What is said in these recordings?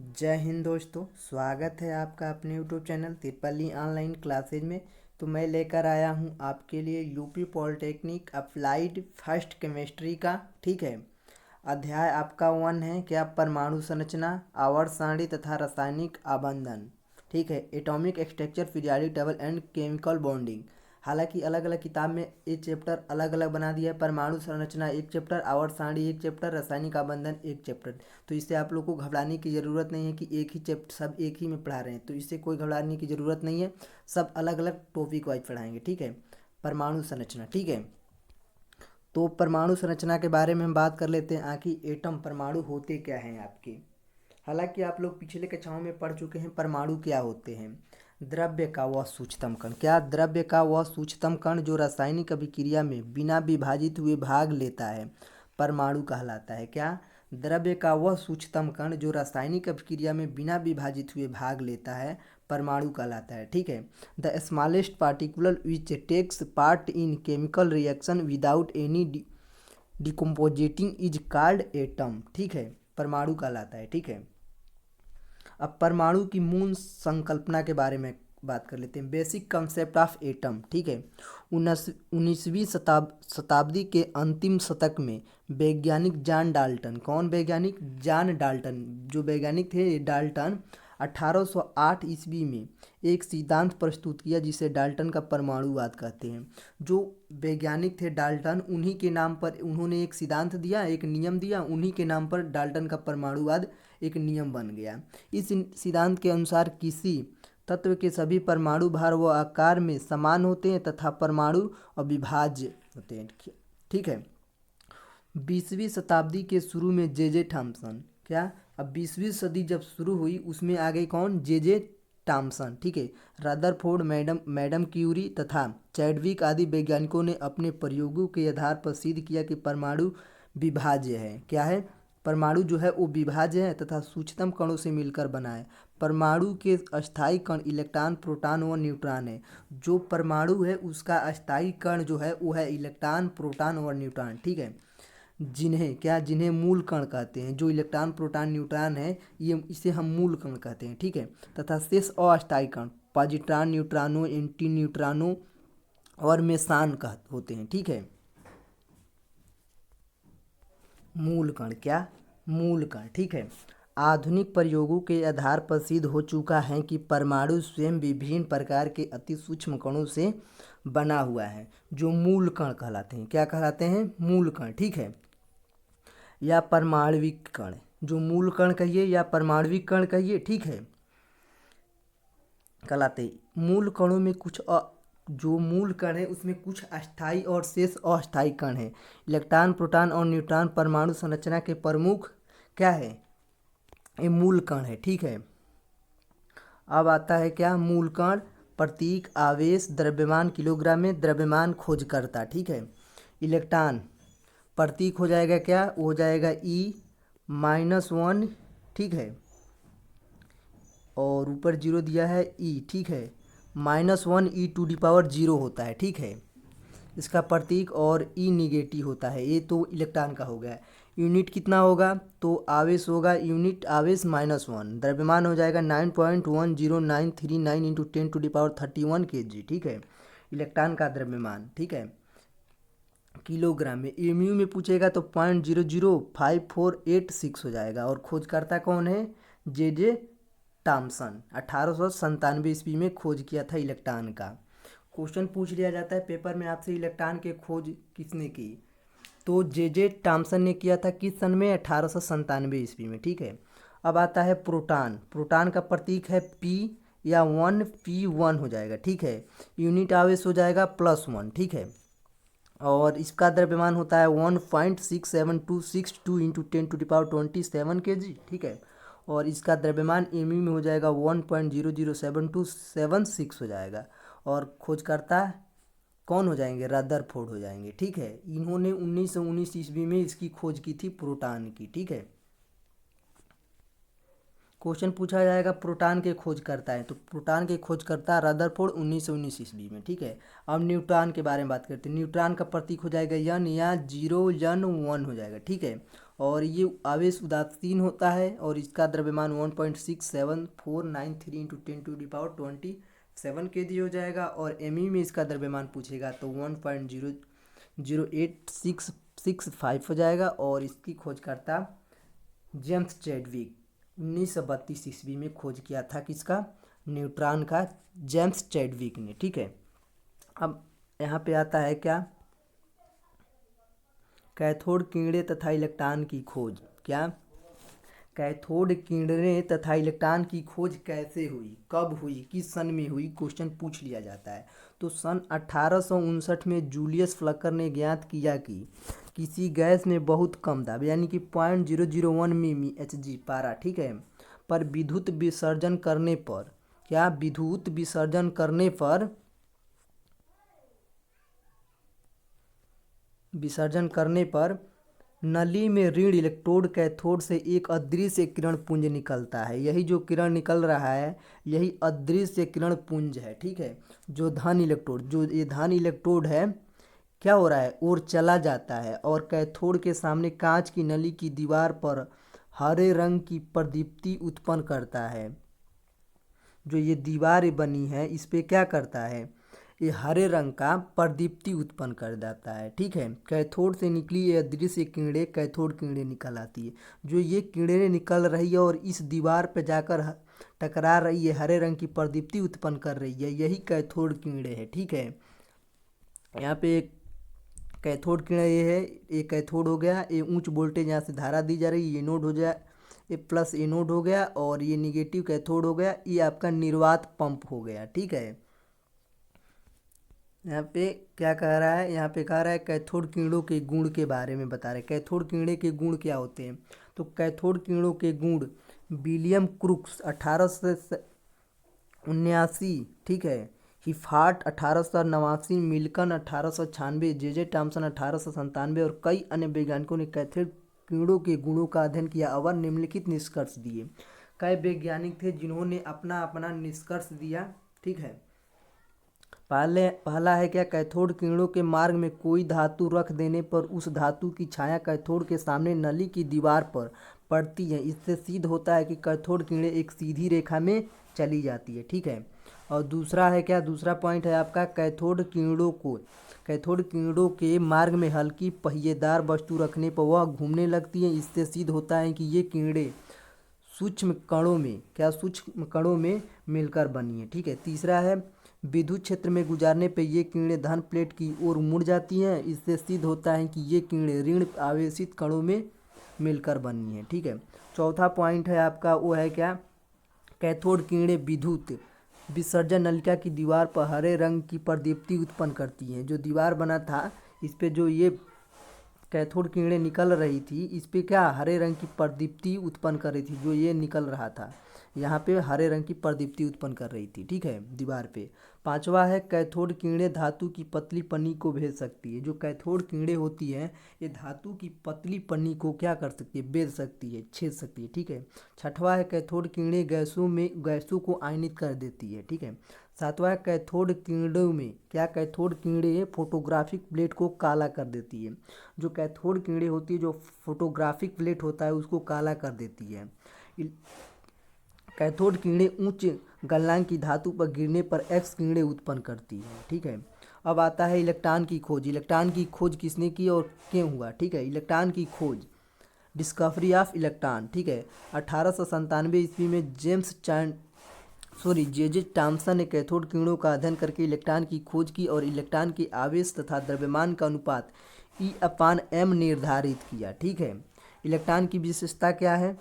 जय हिंद दोस्तों, स्वागत है आपका अपने यूट्यूब चैनल तिरपल्ली ऑनलाइन क्लासेज में। तो मैं लेकर आया हूं आपके लिए UP polytechnic applied first chemistry का, ठीक है। अध्याय आपका 1 है क्या, परमाणु संरचना, आवर्त सारणी तथा रासायनिक आबंधन, ठीक है। Atomic structure, periodic table and chemical bonding. हालांकि अलग अलग किताब में ये चैप्टर अलग अलग बना दिया है। परमाणु संरचना एक चैप्टर, आवर्त सारणी एक चैप्टर, रासायनिक आबंधन एक चैप्टर। तो इससे आप लोग को घबराने की ज़रूरत नहीं है कि एक ही चैप्टर सब एक ही में पढ़ा रहे हैं, तो इससे कोई घबराने की ज़रूरत नहीं है। सब अलग अलग टॉपिक वाइज पढ़ाएंगे, ठीक है। परमाणु संरचना, ठीक है। तो परमाणु संरचना के बारे में हम बात कर लेते हैं। आखिर एटम परमाणु होते क्या हैं आपके। हालांकि आप लोग पिछले कक्षाओं में पढ़ चुके हैं परमाणु क्या होते हैं। द्रव्य का वह सूक्ष्मतम कण, क्या, द्रव्य का वह सूक्ष्मतम कण जो रासायनिक अभिक्रिया में बिना विभाजित हुए भाग लेता है, परमाणु कहलाता है। क्या, द्रव्य का वह सूक्ष्मतम कण जो रासायनिक अभिक्रिया में बिना विभाजित हुए भाग लेता है, परमाणु कहलाता है, ठीक है। The smallest particular which takes part in chemical reaction without any decomposing is called atom, ठीक है, परमाणु कहलाता है, ठीक है। अब परमाणु की मूल संकल्पना के बारे में बात कर लेते हैं। बेसिक कंसेप्ट ऑफ एटम, ठीक है। 19वीं शताब्दी के अंतिम शतक में वैज्ञानिक जॉन डाल्टन, कौन वैज्ञानिक, जॉन डाल्टन, जो वैज्ञानिक थे डाल्टन, 1808 ईस्वी में एक सिद्धांत प्रस्तुत किया जिसे डाल्टन का परमाणुवाद कहते हैं। जो वैज्ञानिक थे डाल्टन, उन्हीं के नाम पर उन्होंने एक सिद्धांत दिया, एक नियम दिया, उन्हीं के नाम पर डाल्टन का परमाणुवाद एक नियम बन गया। इस सिद्धांत के अनुसार किसी तत्व के सभी परमाणु भार व आकार में समान होते हैं तथा परमाणु अविभाज्य होते हैं, ठीक है। 20वीं शताब्दी के शुरू में जे थॉमसन, क्या, अब 20वीं सदी जब शुरू हुई उसमें आ गए कौन, जे थॉमसन, ठीक है। रदरफोर्ड, मैडम क्यूरी तथा चैडविक आदि वैज्ञानिकों ने अपने प्रयोगों के आधार पर सिद्ध किया कि परमाणु विभाज्य है। क्या है, परमाणु जो है वो विभाज्य है तथा सूक्ष्मतम कणों से मिलकर बना है। परमाणु के अस्थायी कण इलेक्ट्रॉन, प्रोटॉन व न्यूट्रॉन है। जो परमाणु है उसका अस्थायी कण जो है वो है इलेक्ट्रॉन, प्रोटॉन और न्यूट्रॉन, ठीक है। जिन्हें मूल कण कहते हैं। जो इलेक्ट्रॉन, प्रोटॉन, न्यूट्रॉन है ये इसे हम मूल कण कहते हैं, ठीक है। तथा शेष अस्थायी कण पॉजिट्रॉन, न्यूट्रॉनों, एंटी न्यूट्रॉनों और मेसान होते हैं, ठीक है। मूल कण, क्या, मूल कण, ठीक है। आधुनिक प्रयोगों के आधार पर सिद्ध हो चुका है कि परमाणु स्वयं विभिन्न प्रकार के अति सूक्ष्म कणों से बना हुआ है जो मूल कण कहलाते हैं। क्या कहलाते हैं, मूल कण, ठीक है। या परमाणविक कण, जो मूल कण कहिए या परमाणविक कण कहिए, ठीक है, कहलाते। मूल कणों में जो मूल कण है उसमें कुछ अस्थायी और शेष अस्थायी कण है। इलेक्ट्रॉन, प्रोटॉन और न्यूट्रॉन परमाणु संरचना के प्रमुख क्या है, ये मूल कण है, ठीक है। अब आता है क्या, मूल कण, प्रतीक, आवेश, द्रव्यमान किलोग्राम में, द्रव्यमान खोजकर्ता, ठीक है। इलेक्ट्रॉन प्रतीक हो जाएगा क्या, वो हो जाएगा E-1, ठीक है, और ऊपर जीरो दिया है ई, ठीक है। -1 e⁻0 होता है, ठीक है, इसका प्रतीक। और ई निगेटिव होता है, ये तो इलेक्ट्रॉन का हो गया। यूनिट कितना होगा, तो आवेश होगा, यूनिट आवेश -1। द्रव्यमान हो जाएगा 9.10939 इंटू 10⁻31 kg, ठीक है, इलेक्ट्रॉन का द्रव्यमान, ठीक है, किलोग्राम में। एमयू में पूछेगा तो 0.005486 हो जाएगा। और खोजकर्ता कौन है, जे थॉमसन, 1897 ईस्वी में खोज किया था इलेक्ट्रॉन का। क्वेश्चन पूछ लिया जाता है पेपर में आपसे, इलेक्ट्रॉन के खोज किसने की, तो जे थॉमसन ने किया था। किस सन में, 1897 ईस्वी में, ठीक है। अब आता है प्रोटॉन। प्रोटॉन का प्रतीक है P या 1P1 हो जाएगा, ठीक है। यूनिट आवेश हो जाएगा +1, ठीक है। और इसका द्रव्यमान होता है 1.67262 इंटू 10⁻27 kg, ठीक है। और इसका द्रव्यमान एमयू में हो जाएगा 1.0072776 हो जाएगा। और खोजकर्ता कौन हो जाएंगे, रदरफोर्ड हो जाएंगे, ठीक है। इन्होंने 1919 ईस्वी में इसकी खोज की थी, प्रोटॉन की, ठीक है। क्वेश्चन पूछा जाएगा प्रोटॉन के खोजकर्ता है, तो प्रोटॉन के खोजकर्ता रदरफोर्ड 1919 ईस्वी में, ठीक है। अब न्यूट्रॉन के बारे में बात करते हैं। न्यूट्रॉन का प्रतीक हो जाएगा N या 0 N 1 हो जाएगा, ठीक है। और ये आवेश उदासीन होता है और इसका द्रव्यमान 1.67493 इंटू 10⁻27 kg हो जाएगा। और एमई में इसका द्रव्यमान पूछेगा तो 1.008665 हो जाएगा। और इसकी खोजकर्ता जेम्स चैडविक 1932 ईस्वी में खोज किया था किसका, न्यूट्रॉन का, जेम्स चैडविक ने। ठीक है, अब यहाँ पे आता है क्या, कैथोड किरणें तथा इलेक्ट्रॉन की खोज। क्या, कैथोड किरणें तथा इलेक्ट्रॉन की खोज कैसे हुई, कब हुई, किस सन में हुई, क्वेश्चन पूछ लिया जाता है। तो सन 1859 में जूलियस फ्लकर ने ज्ञात किया कि किसी गैस में बहुत कम दाब यानी कि 0.001 मिमी Hg पारा, ठीक है, पर विद्युत विसर्जन करने पर, क्या, विद्युत विसर्जन करने पर नली में ऋण इलेक्ट्रोड कैथोड से एक अदृश्य किरण पुंज निकलता है। यही जो किरण निकल रहा है यही अदृश्य किरण पुंज है। ठीक है, जो धन इलेक्ट्रोड, जो ये धन इलेक्ट्रोड है, क्या हो रहा है, और चला जाता है और कैथोड के सामने कांच की नली की दीवार पर हरे रंग की प्रदीप्ति उत्पन्न करता है। जो ये दीवार बनी है इस पे क्या करता है, ये हरे रंग का प्रदीप्ति उत्पन्न कर देता है। ठीक है, कैथोड से निकली ये अदृश्य किरणें कैथोड किरणें निकल आती है। जो ये किरणें निकल रही है और इस दीवार पे जाकर टकरा रही है, हरे रंग की प्रदीप्ति उत्पन्न कर रही है, यही कैथोड किरणें है। ठीक है, यहाँ पे एक कैथोड किरण ये है, ये कैथोड हो गया, ये उच्च वोल्टेज यहाँ से धारा दी जा रही है, ये नोड हो जाए, ये प्लस ए नोड हो गया, और ये निगेटिव कैथोड हो गया, ये आपका निर्वात पंप हो गया। ठीक है, यहाँ पे क्या कह रहा है, यहाँ पे कह रहा है कैथोड किरणों के गुण के बारे में बता रहे। कैथोड किरणें के गुण क्या होते हैं, तो कैथोड किरणों के गुण विलियम क्रूक्स 1879, ठीक है, हिफार्ट 1889, मिल्कन 1896, जे टॉमसन 1897 और कई अन्य वैज्ञानिकों ने कैथोड किरणों के गुणों का अध्ययन किया और निम्नलिखित निष्कर्ष दिए। कई वैज्ञानिक थे जिन्होंने अपना अपना निष्कर्ष दिया। ठीक है, पहला है क्या, कैथोड किरणों के मार्ग में कोई धातु रख देने पर उस धातु की छाया कैथोड के सामने नली की दीवार पर पड़ती है। इससे सिद्ध होता है कि कैथोड किरणें एक सीधी रेखा में चली जाती है। ठीक है, और दूसरा है क्या, दूसरा पॉइंट है आपका, कैथोड किरणों के मार्ग में हल्की पहिएदार वस्तु रखने पर वह घूमने लगती है। इससे सिद्ध होता है कि ये किरणें सूक्ष्म कणों में मिलकर बनी है। ठीक है, तीसरा है विद्युत क्षेत्र में गुजारने पर ये किरणें धन प्लेट की ओर मुड़ जाती हैं। इससे सिद्ध होता है कि ये किरणें ऋण आवेशित कणों में मिलकर बनी हैं। ठीक है, चौथा पॉइंट है आपका, वो है क्या, कैथोड किरणें विद्युत विसर्जन नलिका की दीवार पर हरे रंग की प्रदीप्ति उत्पन्न करती हैं। जो दीवार बना था इस पे जो ये कैथोड किरणें निकल रही थी, इस पे क्या हरे रंग की प्रदीप्ति उत्पन्न कर रही थी। जो ये निकल रहा था यहाँ पे हरे रंग की प्रदीप्ति उत्पन्न कर रही थी। ठीक है, दीवार पे। पांचवा है कैथोड किरणें धातु की पतली पन्नी को भेज सकती है। जो कैथोड किरणें होती हैं ये धातु की पतली पन्नी को क्या कर सकती है, भेज सकती है, छेद सकती है। ठीक है, छठवा है कैथोड किरणें गैसों को आयनित कर देती है। ठीक है, सातवां है कैथोड किरणों में क्या, कैथोड किरणें फोटोग्राफिक प्लेट को काला कर देती है। जो कैथोड किरणें होती है, जो फोटोग्राफिक प्लेट होता है उसको काला कर देती है। कैथोड किरणें उच्च गलनांक की धातु पर गिरने पर एक्स किरणें उत्पन्न करती है। ठीक है, अब आता है इलेक्ट्रॉन की खोज। इलेक्ट्रॉन की खोज किसने की और क्यों हुआ। ठीक है, इलेक्ट्रॉन की खोज, डिस्कवरी ऑफ इलेक्ट्रॉन। ठीक है, 1897 ईस्वी में जे टॉमसन ने कैथोड किरणों का अध्ययन करके इलेक्ट्रॉन की खोज की और इलेक्ट्रॉन के आवेश तथा द्रव्यमान का अनुपात E/m निर्धारित किया। ठीक है, इलेक्ट्रॉन की विशेषता क्या है,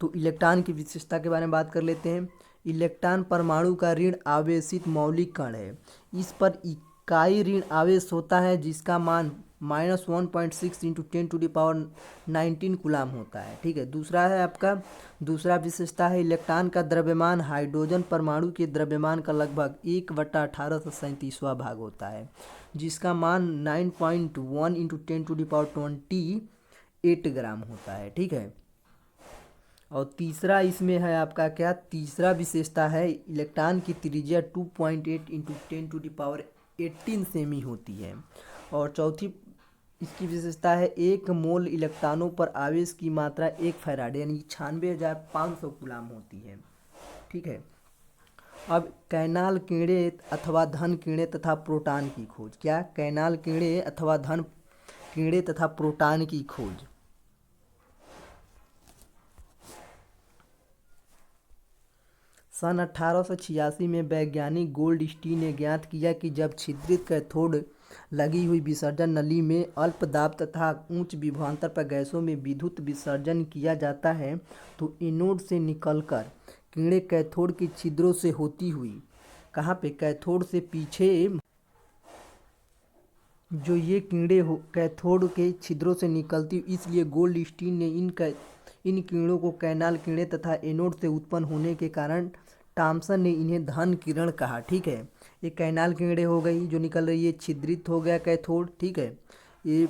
तो इलेक्ट्रॉन की विशेषता के बारे में बात कर लेते हैं। इलेक्ट्रॉन परमाणु का ऋण आवेशित मौलिक कण है। इस पर इकाई ऋण आवेश होता है जिसका मान -1.6 इंटू 10⁻19 कूलाम होता है। ठीक है, दूसरा है आपका, दूसरा विशेषता है इलेक्ट्रॉन का द्रव्यमान हाइड्रोजन परमाणु के द्रव्यमान का लगभग 1/1837वां भाग होता है जिसका मान 9.1 इंटू 10⁻28 ग्राम होता है। ठीक है, और तीसरा इसमें है आपका क्या, तीसरा विशेषता है इलेक्ट्रॉन की त्रिज्या 2.8 इंटू 10⁻18 सेमी होती है। और इसकी विशेषता है 1 मोल इलेक्ट्रॉनों पर आवेश की मात्रा 1 फैराड यानी 96,500 कूलाम होती है। ठीक है। अब कैनाल कीड़े अथवा धन कीड़े तथा प्रोटॉन की खोज। क्या? कैनाल कीड़े अथवा धन कीड़े तथा प्रोटॉन की खोज। सन 1886 में वैज्ञानिक गोल्डस्टीन ने ज्ञात किया कि जब छिद्रित कैथोड लगी हुई विसर्जन नली में अल्प दाब तथा उच्च विभवांतर पर गैसों में विद्युत विसर्जन किया जाता है तो एनोड से निकलकर कीड़े कैथोड के छिद्रों से होती हुई, कहाँ पे? कैथोड से पीछे जो ये कीड़े कैथोड के छिद्रों से निकलती, इसलिए गोल्डस्टीन ने इन कीड़ों को कैनाल कीड़े तथा एनोड से उत्पन्न होने के कारण थॉमसन ने इन्हें धन किरण कहा। ठीक है। ये कैनाल कीड़े हो गई जो निकल रही है, छिद्रित हो गया कैथोड। ठीक है। ये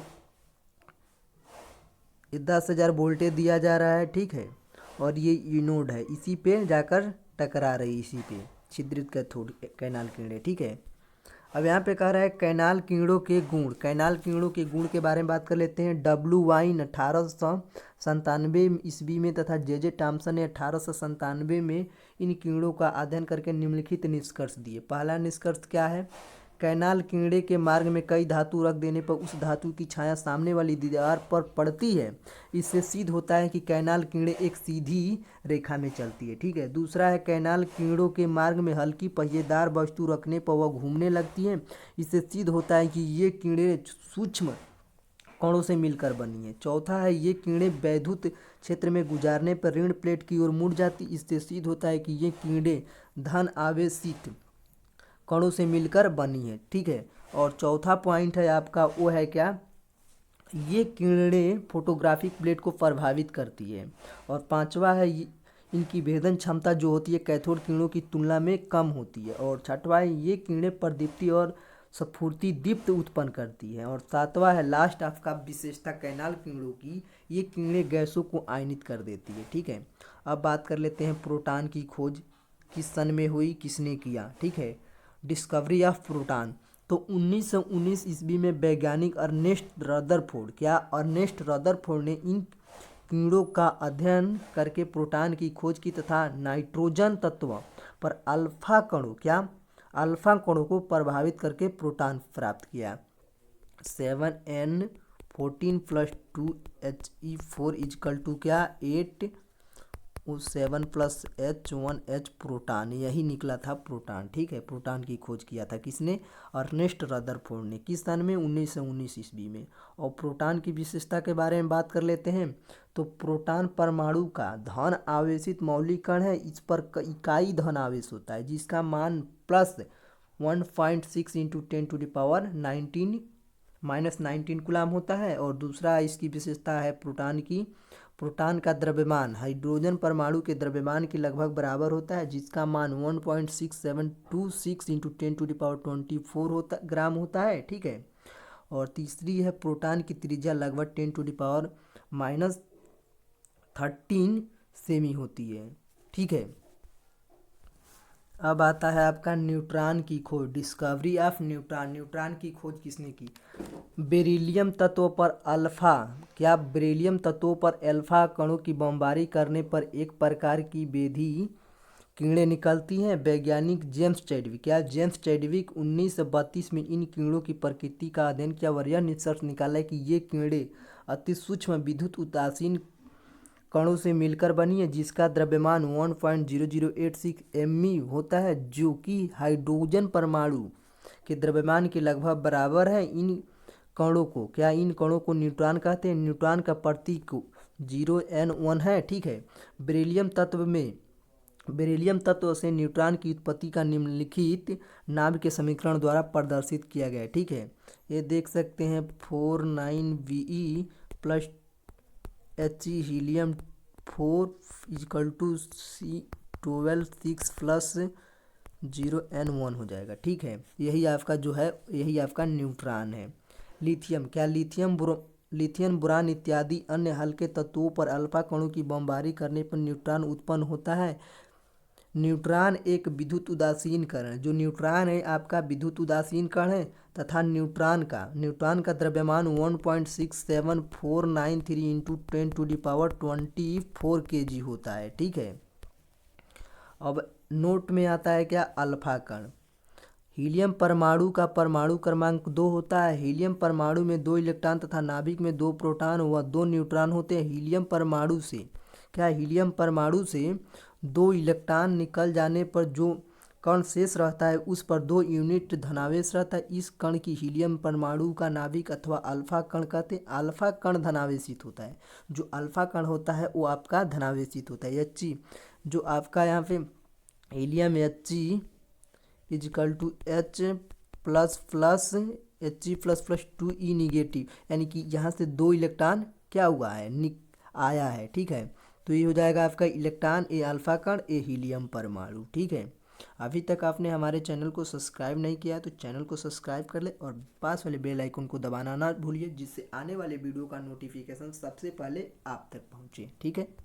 10,000 वोल्टेज दिया जा रहा है। ठीक है। और ये एनोड है, इसी पे जाकर टकरा रही, इसी पे छिद्रित कैथोड कैनाल कीड़े। ठीक है। अब यहाँ पे कह रहा है कैनाल कीड़ों के गुण। कैनाल कीड़ों के गुण के बारे में बात कर लेते हैं। डब्ल्यू वाइन 1897 ईस्वी में तथा जे टॉमसन ने 1897 में इन कीड़ों का अध्ययन करके निम्नलिखित निष्कर्ष दिए। पहला निष्कर्ष क्या है? कैनाल कीड़े के मार्ग में कई धातु रख देने पर उस धातु की छाया सामने वाली दीवार पर पड़ती है। इससे सिद्ध होता है कि कैनाल कीड़े एक सीधी रेखा में चलती है। ठीक है। दूसरा है कैनाल कीड़ों के मार्ग में हल्की पहिएदार वस्तु रखने पर वह घूमने लगती है। इससे सिद्ध होता है कि ये कीड़े सूक्ष्म कणों से मिलकर बनी है। चौथा है ये कीड़े वैद्युत क्षेत्र में गुजारने पर ऋण प्लेट की ओर मुड़ जाती। इससे सिद्ध होता है कि ये कीड़े धन आवेशित कणों से मिलकर बनी है। ठीक है। और चौथा पॉइंट है आपका, वो है क्या? ये कीड़े फोटोग्राफिक प्लेट को प्रभावित करती है। और पांचवा है इनकी भेदन क्षमता जो होती है कैथोड कीड़ों की तुलना में कम होती है। और छठवा है ये कीड़े प्रदीप्ति और स्फूर्ति दीप्त उत्पन्न करती है। और सातवां है लास्ट आपका विशेषता कैनाल कीड़ों की, ये कीड़े गैसों को आयनित कर देती है। ठीक है। अब बात कर लेते हैं प्रोटॉन की खोज किस सन में हुई, किसने किया। ठीक है। डिस्कवरी ऑफ प्रोटॉन तो 1919 ईस्वी में वैज्ञानिक अर्नेस्ट रदरफोर्ड, क्या? अर्नेस्ट रदरफोर्ड ने इन कीड़ों का अध्ययन करके प्रोटॉन की खोज की तथा नाइट्रोजन तत्व पर अल्फा कणों, क्या? अल्फा कणों को प्रभावित करके प्रोटॉन प्राप्त किया। 7n14 + 2He4 = क्या? 8 7 + H1H प्रोटॉन, यही निकला था प्रोटॉन। ठीक है। प्रोटॉन की खोज किया था किसने? अर्नेस्ट रदरफोर्ड ने। किस सन में? 1919 ईस्वी में। और प्रोटॉन की विशेषता के बारे में बात कर लेते हैं। तो प्रोटॉन परमाणु का धन आवेशित मौलिक कण है। इस पर इकाई धन आवेश होता है जिसका मान +1.6 × 10⁻19 कूलाम होता है। और दूसरा इसकी विशेषता है प्रोटॉन का द्रव्यमान हाइड्रोजन परमाणु के द्रव्यमान के लगभग बराबर होता है जिसका मान 1.6726 × 10⁻24 ग्राम होता है। ठीक है। और तीसरी है प्रोटॉन की त्रिज्या लगभग 10⁻13 सेमी होती है। ठीक है। अब आता है आपका न्यूट्रॉन की खोज। Discovery of neutron. न्यूट्रॉन की खोज किसने की? बेरिलियम तत्व पर अल्फा, क्या? बेरिलियम तत्वों पर अल्फा कणों की बमबारी करने पर एक प्रकार की बेधी कीड़े निकलती हैं। वैज्ञानिक जेम्स चैडविक, क्या? जेम्स चैडविक 1932 में इन कीड़ों की प्रकृति का अध्ययन किया और यह निष्कर्ष निकाला कि ये कीड़े अति सूक्ष्म विद्युत उदासीन कणों से मिलकर बनी है जिसका द्रव्यमान 1.0086 MeV होता है जो कि हाइड्रोजन परमाणु के द्रव्यमान के लगभग बराबर है। इन कणों को, क्या? इन कणों को न्यूट्रॉन कहते हैं। न्यूट्रॉन का प्रतीक 0n1 है। ठीक है। बेरिलियम तत्व से न्यूट्रॉन की उत्पत्ति का निम्नलिखित नाभिक के समीकरण द्वारा प्रदर्शित किया गया है। ठीक है। ये देख सकते हैं 49Ve + He helium 4 = C12 6 + 0n1 हो जाएगा। ठीक है। यही आपका न्यूट्रॉन है। लिथियम, क्या? लिथियम बोरान इत्यादि अन्य हल्के तत्वों पर अल्फा कणों की बमबारी करने पर न्यूट्रॉन उत्पन्न होता है। न्यूट्रॉन एक विद्युत उदासीन कण है। जो न्यूट्रॉन है आपका विद्युत उदासीन कण है तथा न्यूट्रॉन का द्रव्यमान 1.67493 इंटू 10⁻24 kg होता है। ठीक है। अब नोट में आता है क्या, अल्फा कण। हीलियम परमाणु का परमाणु क्रमांक 2 होता है। हीलियम परमाणु में 2 इलेक्ट्रॉन तथा नाभिक में 2 प्रोटॉन व 2 न्यूट्रॉन होते हैं। हीलियम परमाणु से 2 इलेक्ट्रॉन निकल जाने पर जो कण शेष रहता है उस पर 2 यूनिट धनावेश रहता है। इस कण की हीलियम परमाणु का नाभिक अथवा अल्फा कण कहते हैं। अल्फा कण धनावेशित होता है। जो अल्फा कण होता है वो आपका धनावेशित होता है। He जो आपका यहाँ पे helium He is equal to H plus plus He++ 2E negative, यानी कि यहाँ से 2 इलेक्ट्रॉन क्या हुआ है, आया है। ठीक है। तो ये हो जाएगा आपका इलेक्ट्रॉन, ए अल्फा कण, ए हीलियम परमाणु। ठीक है। अभी तक आपने हमारे चैनल को सब्सक्राइब नहीं किया तो चैनल को सब्सक्राइब कर ले और पास वाले बेल आइकन को दबाना ना भूलिए, जिससे आने वाले वीडियो का नोटिफिकेशन सबसे पहले आप तक पहुँचे। ठीक है।